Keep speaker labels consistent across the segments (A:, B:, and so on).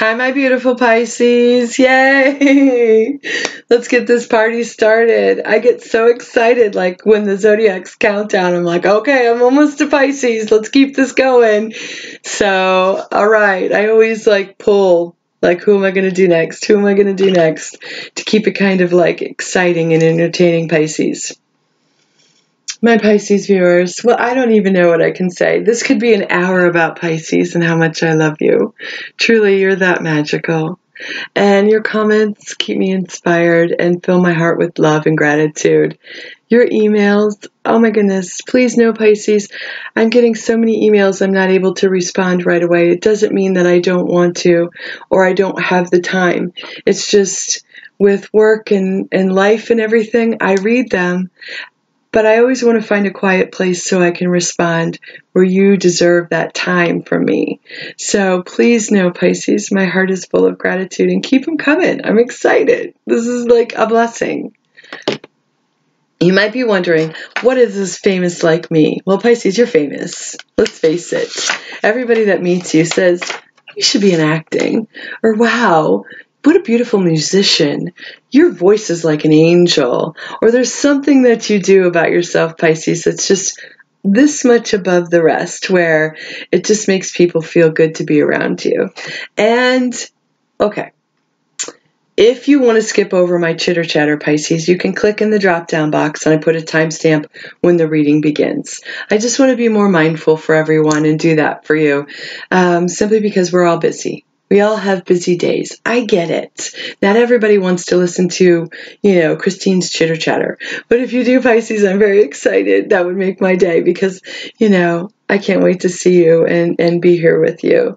A: Hi, my beautiful Pisces. Yay! Let's get this party started. I get so excited, like when the zodiacs countdown, I'm like, okay, I'm almost to Pisces. Let's keep this going. So, all right. I always like pull, like, who am I going to do next? Who am I going to do next? To keep it kind of like exciting and entertaining, Pisces. My Pisces viewers, well, I don't even know what I can say. This could be an hour about Pisces and how much I love you. Truly, you're that magical. And your comments keep me inspired and fill my heart with love and gratitude. Your emails, oh my goodness, please know, Pisces, I'm getting so many emails I'm not able to respond right away. It doesn't mean that I don't want to or I don't have the time. It's just with work and life and everything, I read them. But I always want to find a quiet place so I can respond where you deserve that time from me. So please know, Pisces, my heart is full of gratitude and keep them coming. I'm excited. This is like a blessing. You might be wondering, what is this famous like me? Well, Pisces, you're famous. Let's face it. Everybody that meets you says, you should be in acting. Or, wow, what a beautiful musician. Your voice is like an angel. Or there's something that you do about yourself, Pisces, that's just this much above the rest, where it just makes people feel good to be around you. And, okay, if you want to skip over my chitter chatter, Pisces, you can click in the drop down box and I put a timestamp when the reading begins. I just want to be more mindful for everyone and do that for you, simply because we're all busy. We all have busy days. I get it. Not everybody wants to listen to, Christine's chitter chatter. But if you do, Pisces, I'm very excited. That would make my day because, I can't wait to see you and be here with you.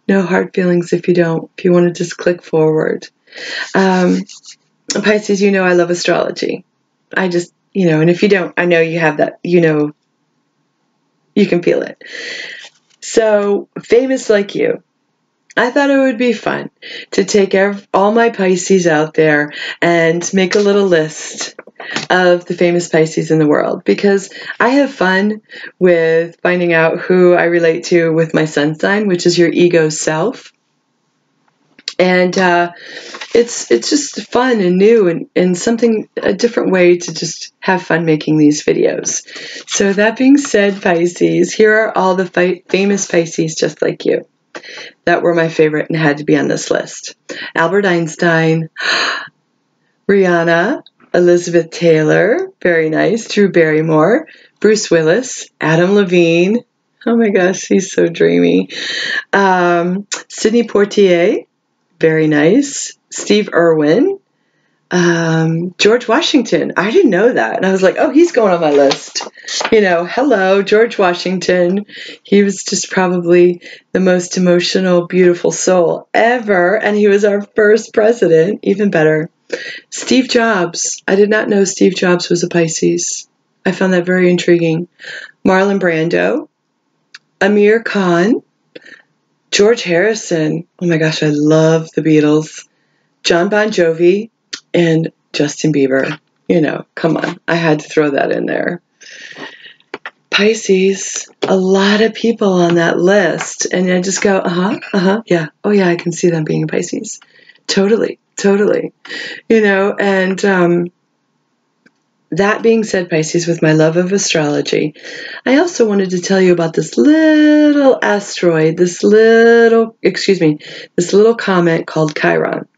A: No hard feelings if you don't. If you want to just click forward. Pisces, I love astrology. I just, and if you don't, I know you have that, you can feel it. So, famous like you. I thought it would be fun to take all my Pisces out there and make a little list of the famous Pisces in the world, because I have fun with finding out who I relate to with my sun sign, which is your ego self. And it's just fun and new and something, a different way to just have fun making these videos. So that being said, Pisces, here are all the famous Pisces just like you that were my favorite and had to be on this list. Albert Einstein, Rihanna, Elizabeth Taylor, very nice, Drew Barrymore, Bruce Willis, Adam Levine, oh my gosh, he's so dreamy, Sidney Poitier, very nice, Steve Irwin, George Washington. I didn't know that. And I was like, oh, he's going on my list. Hello, George Washington. He was just probably the most emotional, beautiful soul ever. And he was our first president. Even better. Steve Jobs. I did not know Steve Jobs was a Pisces. I found that very intriguing. Marlon Brando. Amir Khan. George Harrison. Oh my gosh, I love the Beatles. John Bon Jovi. And Justin Bieber, come on. I had to throw that in there. Pisces, a lot of people on that list. And I just go, yeah. Oh, yeah, I can see them being a Pisces. Totally. And that being said, Pisces, with my love of astrology, I also wanted to tell you about this little asteroid, this little comet called Chiron.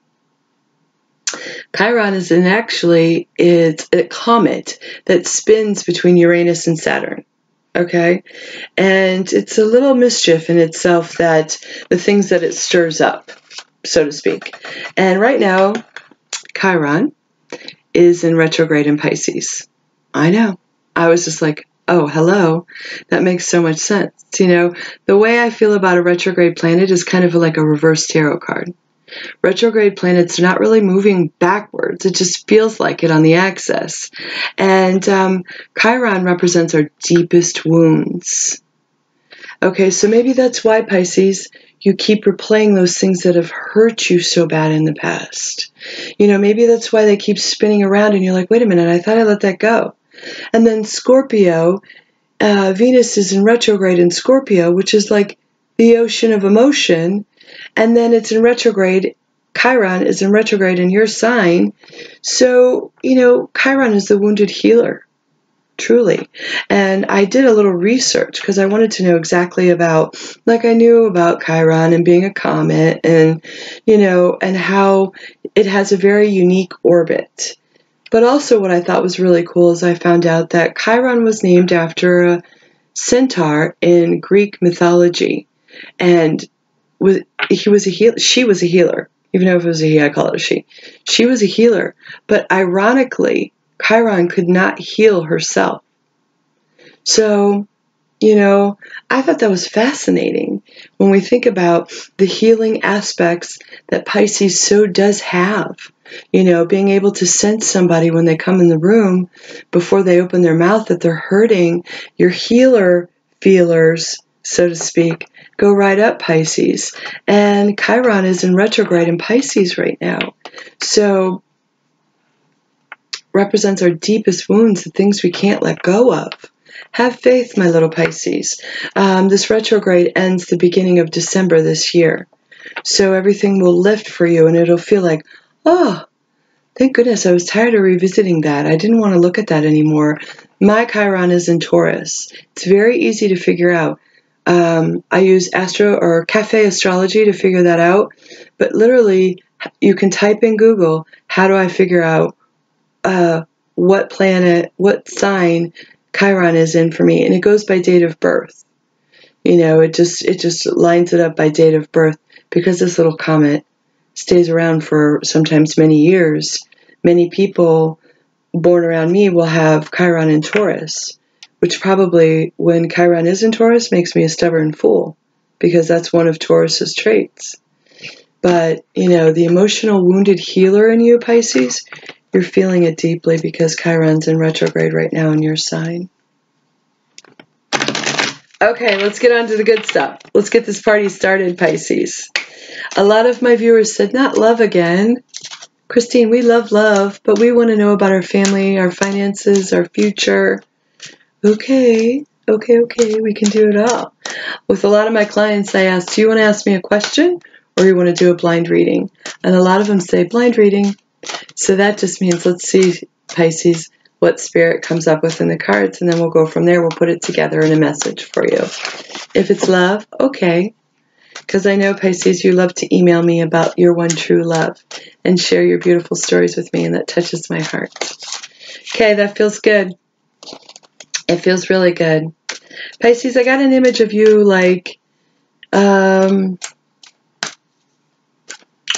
A: Chiron is it's a comet that spins between Uranus and Saturn. Okay? And it's a little mischief in itself, that the things that it stirs up, so to speak. And right now, Chiron is in retrograde in Pisces. I know. I was just like, oh, hello. That makes so much sense. The way I feel about a retrograde planet is kind of like a reverse tarot card. Retrograde planets are not really moving backwards. It just feels like it on the axis. And Chiron represents our deepest wounds. Okay, so maybe that's why, Pisces, you keep replaying those things that have hurt you so bad in the past. Maybe that's why they keep spinning around and you're like, wait a minute, I thought I let that go. And then Scorpio, Venus is in retrograde in Scorpio, which is like the ocean of emotion. And then it's in retrograde. Chiron is in retrograde in your sign. So, Chiron is the wounded healer, truly. And I did a little research because I wanted to know exactly about, like I knew about Chiron and being a comet and, and how it has a very unique orbit. But also what I thought was really cool is I found out that Chiron was named after a centaur in Greek mythology. And she was a healer. Even though if it was a he, I call it a she. She was a healer. But ironically, Chiron could not heal herself. So, I thought that was fascinating when we think about the healing aspects that Pisces so does have. Being able to sense somebody when they come in the room before they open their mouth that they're hurting. Your healer feelers, so to speak, go right up Pisces. And Chiron is in retrograde in Pisces right now. So represents our deepest wounds, the things we can't let go of. Have faith, my little Pisces. This retrograde ends the beginning of December this year. So everything will lift for you and it'll feel like, oh, thank goodness I was tired of revisiting that. I didn't want to look at that anymore. My Chiron is in Taurus. It's very easy to figure out. I use Astro or Cafe Astrology to figure that out. But literally, you can type in Google, how do I figure out what planet, what sign Chiron is in for me? And it goes by date of birth. It just lines it up by date of birth because this little comet stays around for sometimes many years. Many people born around me will have Chiron in Taurus, which probably, when Chiron is in Taurus, makes me a stubborn fool, because that's one of Taurus's traits. But, the emotional wounded healer in you, Pisces, you're feeling it deeply because Chiron's in retrograde right now in your sign. Okay, let's get on to the good stuff. Let's get this party started, Pisces. A lot of my viewers said, not love again. Christine, we love, but we want to know about our family, our finances, our future. Okay, we can do it all. With a lot of my clients, I ask, do you want to ask me a question or you want to do a blind reading? And a lot of them say blind reading. So that just means, let's see, Pisces, what spirit comes up with in the cards, and then we'll go from there. We'll put it together in a message for you. If it's love, okay. Because I know, Pisces, you love to email me about your one true love and share your beautiful stories with me, and that touches my heart. Okay, that feels good. It feels really good. Pisces, I got an image of you like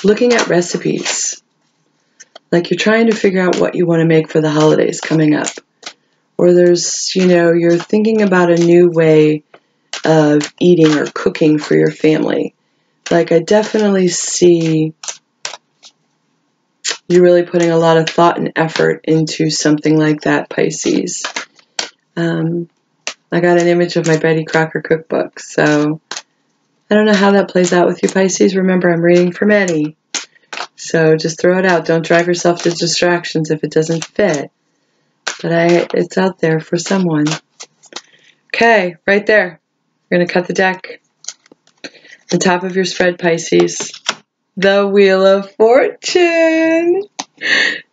A: looking at recipes. Like you're trying to figure out what you want to make for the holidays coming up. Or there's, you're thinking about a new way of eating or cooking for your family. Like I definitely see you really putting a lot of thought and effort into something like that, Pisces. I got an image of my Betty Crocker cookbook, so I don't know how that plays out with you, Pisces. Remember, I'm reading for many. So just throw it out. Don't drive yourself to distractions if it doesn't fit. But it's out there for someone. Okay, right there. We're going to cut the deck. The top of your spread, Pisces. The Wheel of Fortune.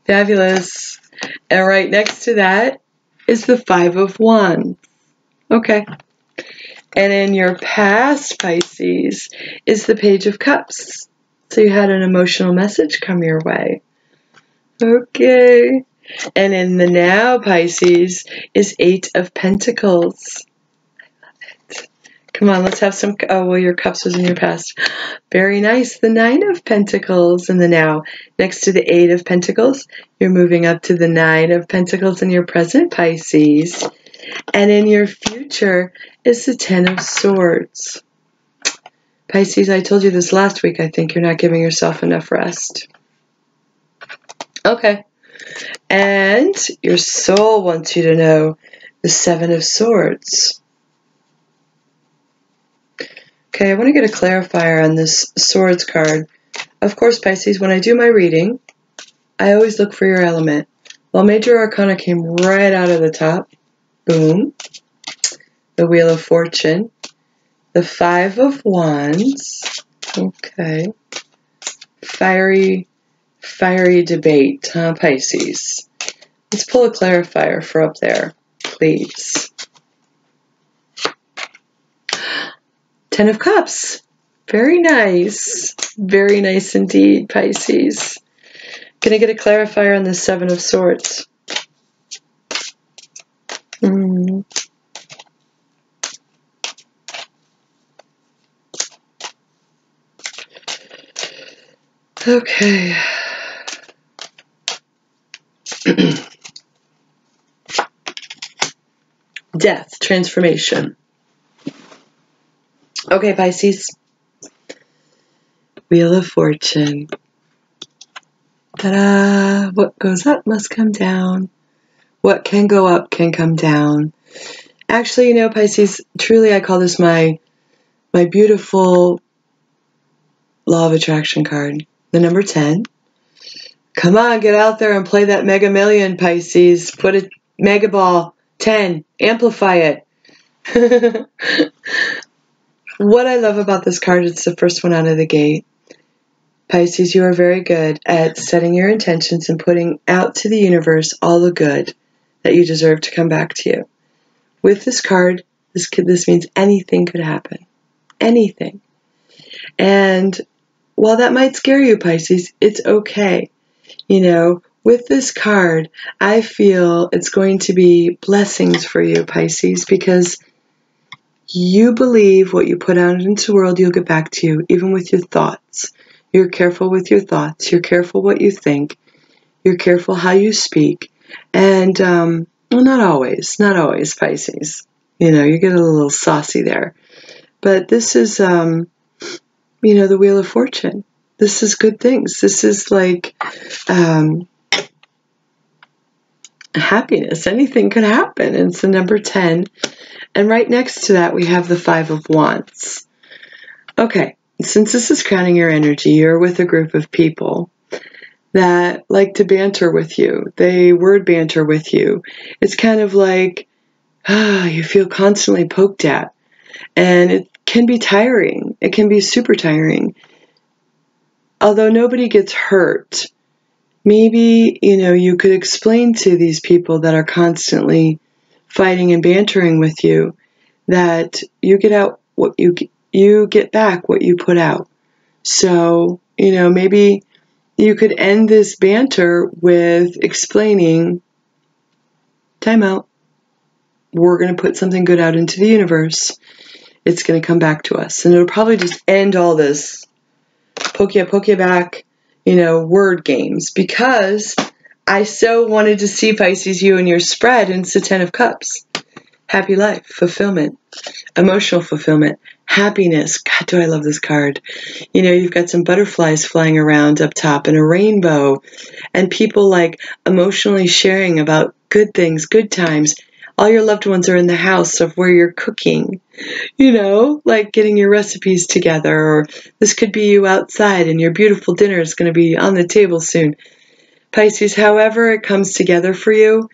A: Fabulous. And right next to that is the Five of Wands. Okay. And in your past, Pisces, is the Page of Cups. So you had an emotional message come your way. Okay. And in the now, Pisces, is Eight of Pentacles. I love it. Come on, let's have some... Oh, well, your cups was in your past. Very nice. The Nine of Pentacles in the now. Next to the Eight of Pentacles, you're moving up to the Nine of Pentacles in your present, Pisces. And in your future is the Ten of Swords. Pisces, I told you this last week, I think you're not giving yourself enough rest. Okay. And your soul wants you to know the Seven of Swords. Okay, I want to get a clarifier on this Swords card. Of course, Pisces, when I do my reading, I always look for your element. Well, Major Arcana came right out of the top. Boom. The Wheel of Fortune. The Five of Wands. Okay. Fiery debate, huh, Pisces? Let's pull a clarifier for up there, please. 10 of Cups. Very nice. Very nice indeed, Pisces. Can I get a clarifier on the 7 of Swords? Okay. Death, transformation. Okay, Pisces. Wheel of Fortune. Ta-da! What goes up must come down. What can go up can come down. Actually, you know, Pisces, truly I call this my beautiful law of attraction card. The number 10. Come on, get out there and play that Mega Million, Pisces. Put a Mega Ball 10. Amplify it. What I love about this card, it's the first one out of the gate. Pisces, you are very good at setting your intentions and putting out to the universe all the good that you deserve to come back to you. With this card, this means anything could happen. Anything. And while that might scare you, Pisces, it's okay. You know, with this card, I feel it's going to be blessings for you, Pisces, because you believe what you put out into the world, you'll get back to you, even with your thoughts. You're careful with your thoughts. You're careful what you think. You're careful how you speak. And, well, not always, Pisces. You know, you get a little saucy there. But this is, you know, the Wheel of Fortune. This is good things. This is like happiness. Anything could happen. And it's the number 10. And right next to that, we have the 5 of Wands. Okay, since this is crowning your energy, you're with a group of people that like to banter with you. They word banter with you. It's kind of like, you feel constantly poked at. And it can be tiring. It can be super tiring. Although nobody gets hurt, maybe, you know, you could explain to these people that are constantly fighting and bantering with you that you get out what you get back what you put out. So, you know, maybe you could end this banter with explaining, time out. We're going to put something good out into the universe. It's going to come back to us. And it'll probably just end all this poke you back, you know, word games. Because I so wanted to see, Pisces, you and your spread, and it's the 10 of Cups. Happy life, fulfillment, emotional fulfillment, happiness. God, do I love this card. You know, you've got some butterflies flying around up top and a rainbow and people like emotionally sharing about good things, good times. All your loved ones are in the house of where you're cooking, you know, like getting your recipes together. Or this could be you outside and your beautiful dinner is going to be on the table soon. Pisces, however it comes together for you,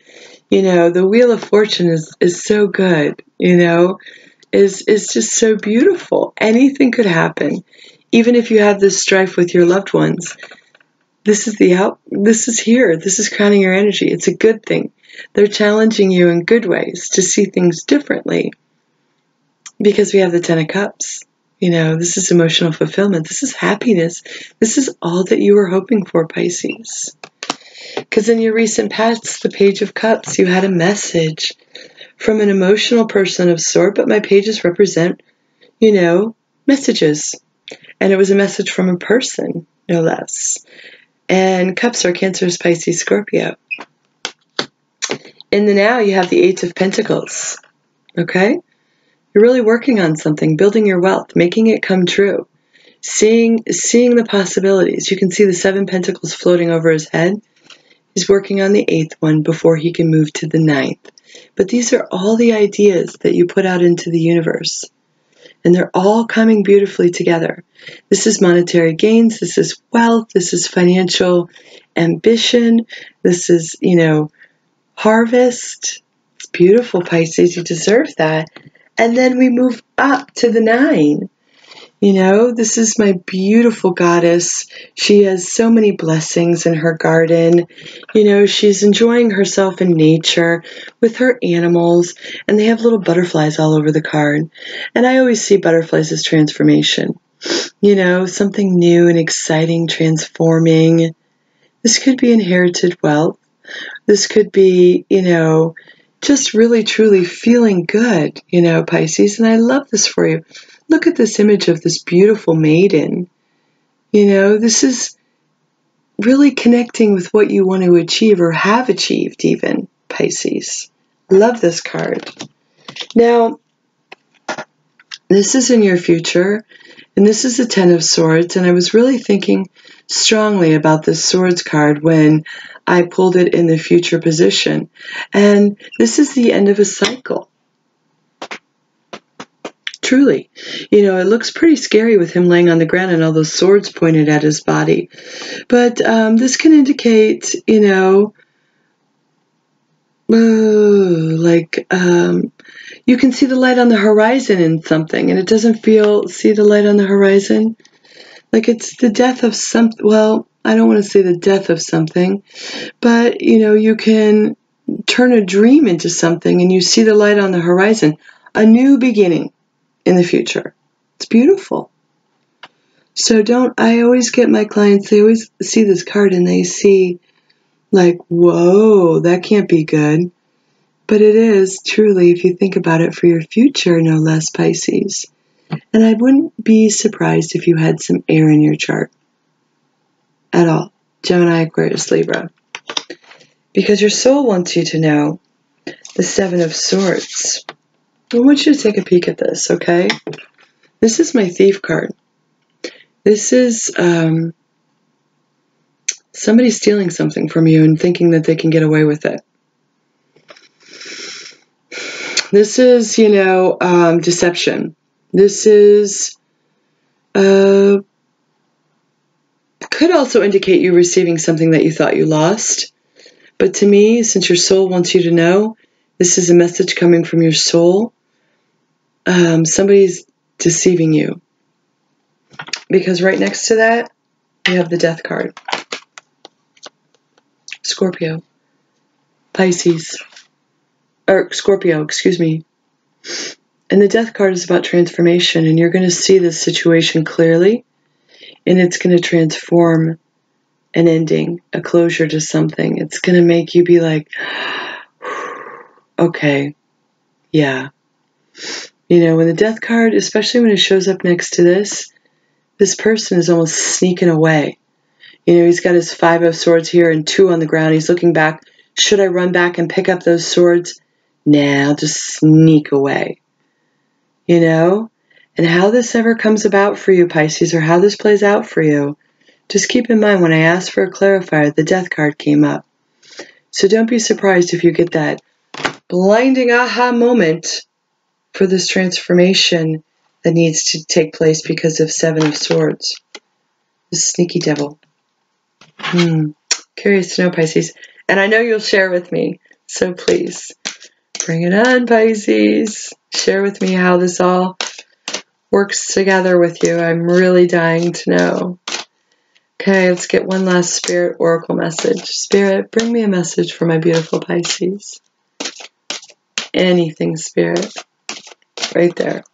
A: you know, the Wheel of Fortune is so good, you know, is just so beautiful. Anything could happen. Even if you have this strife with your loved ones, this is here. This is crowning your energy. It's a good thing. They're challenging you in good ways to see things differently. Because we have the 10 of Cups. You know, this is emotional fulfillment. This is happiness. This is all that you were hoping for, Pisces. Because in your recent past, the Page of Cups, you had a message from an emotional person of sort, but my pages represent, you know, messages. And it was a message from a person, no less. And Cups are Cancer, Pisces, Scorpio. In the now, you have the 8 of Pentacles. Okay? You're really working on something, building your wealth, making it come true. Seeing the possibilities. You can see the 7 Pentacles floating over his head. He's working on the 8th one before he can move to the 9th. But these are all the ideas that you put out into the universe. And they're all coming beautifully together. This is monetary gains. This is wealth. This is financial ambition. This is, you know, harvest. It's beautiful, Pisces. You deserve that. And then we move up to the 9. You know, this is my beautiful goddess. She has so many blessings in her garden. You know, she's enjoying herself in nature with her animals, and they have little butterflies all over the card. And I always see butterflies as transformation. You know, something new and exciting, transforming. This could be inherited wealth. This could be, you know, just really, truly feeling good, you know, Pisces. And I love this for you. Look at this image of this beautiful maiden. You know, this is really connecting with what you want to achieve or have achieved even, Pisces. Love this card. Now, this is in your future, and this is the Ten of Swords, and I was really thinking strongly about this Swords card when I pulled it in the future position. And this is the end of a cycle. Truly. You know, it looks pretty scary with him laying on the ground and all those swords pointed at his body. But this can indicate, you know, you can see the light on the horizon in something, and it doesn't see the light on the horizon? Like it's the death of something. Well, I don't want to say the death of something, but, you know, you can turn a dream into something and you see the light on the horizon. A new beginning in the future. It's beautiful. So I always get my clients, they always see this card and they see like, whoa, that can't be good. But it is truly, if you think about it, for your future, no less, Pisces. And I wouldn't be surprised if you had some air in your chart at all. Gemini, Aquarius, Libra. Because your soul wants you to know the Seven of Swords. I want you to take a peek at this, okay? This is my Thief card. This is somebody stealing something from you and thinking that they can get away with it. This is, you know, deception. This is, could also indicate you receiving something that you thought you lost. But to me, since your soul wants you to know, this is a message coming from your soul. Somebody's deceiving you. Because right next to that, you have the Death card. Scorpio. Pisces. Or Scorpio, excuse me. And the Death card is about transformation, and you're going to see this situation clearly, and it's going to transform an ending, a closure to something. It's going to make you be like, okay, yeah. You know, when the Death card, especially when it shows up next to this person is almost sneaking away. You know, he's got his Five of Swords here and 2 on the ground. He's looking back. Should I run back and pick up those swords? Nah, I'll just sneak away. You know? And how this ever comes about for you, Pisces, or how this plays out for you, just keep in mind when I asked for a clarifier, the Death card came up. So don't be surprised if you get that blinding aha moment for this transformation that needs to take place because of Seven of Swords. This sneaky devil. Curious to know, Pisces. And I know you'll share with me. So please, bring it on, Pisces. Share with me how this all works together with you. I'm really dying to know. Okay, let's get one last Spirit Oracle message. Spirit, bring me a message for my beautiful Pisces. Anything, Spirit. Right there.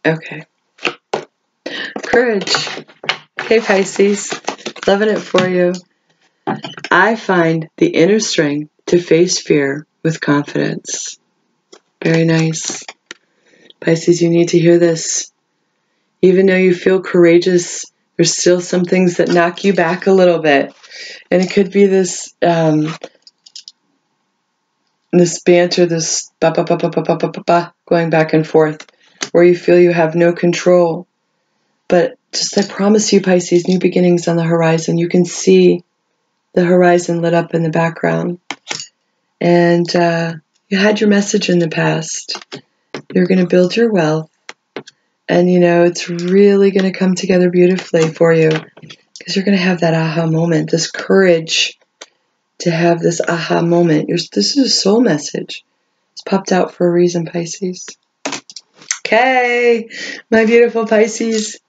A: Okay. Courage. Hey, Pisces. Loving it for you. I find the inner strength to face fear with confidence. Very nice. Pisces, you need to hear this. Even though you feel courageous, there's still some things that knock you back a little bit. And it could be this this banter, this going back and forth, where you feel you have no control. But just I promise you, Pisces, new beginnings on the horizon. You can see the horizon lit up in the background. And you had your message in the past. You're going to build your wealth. And, you know, it's really going to come together beautifully for you. Because you're going to have that aha moment, this courage to have this aha moment. This is a soul message. It's popped out for a reason, Pisces. Okay, my beautiful Pisces.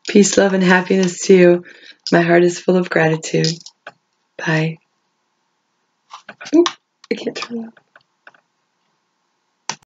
A: Peace, love, and happiness to you. My heart is full of gratitude. Bye. Oop, I can't turn it off.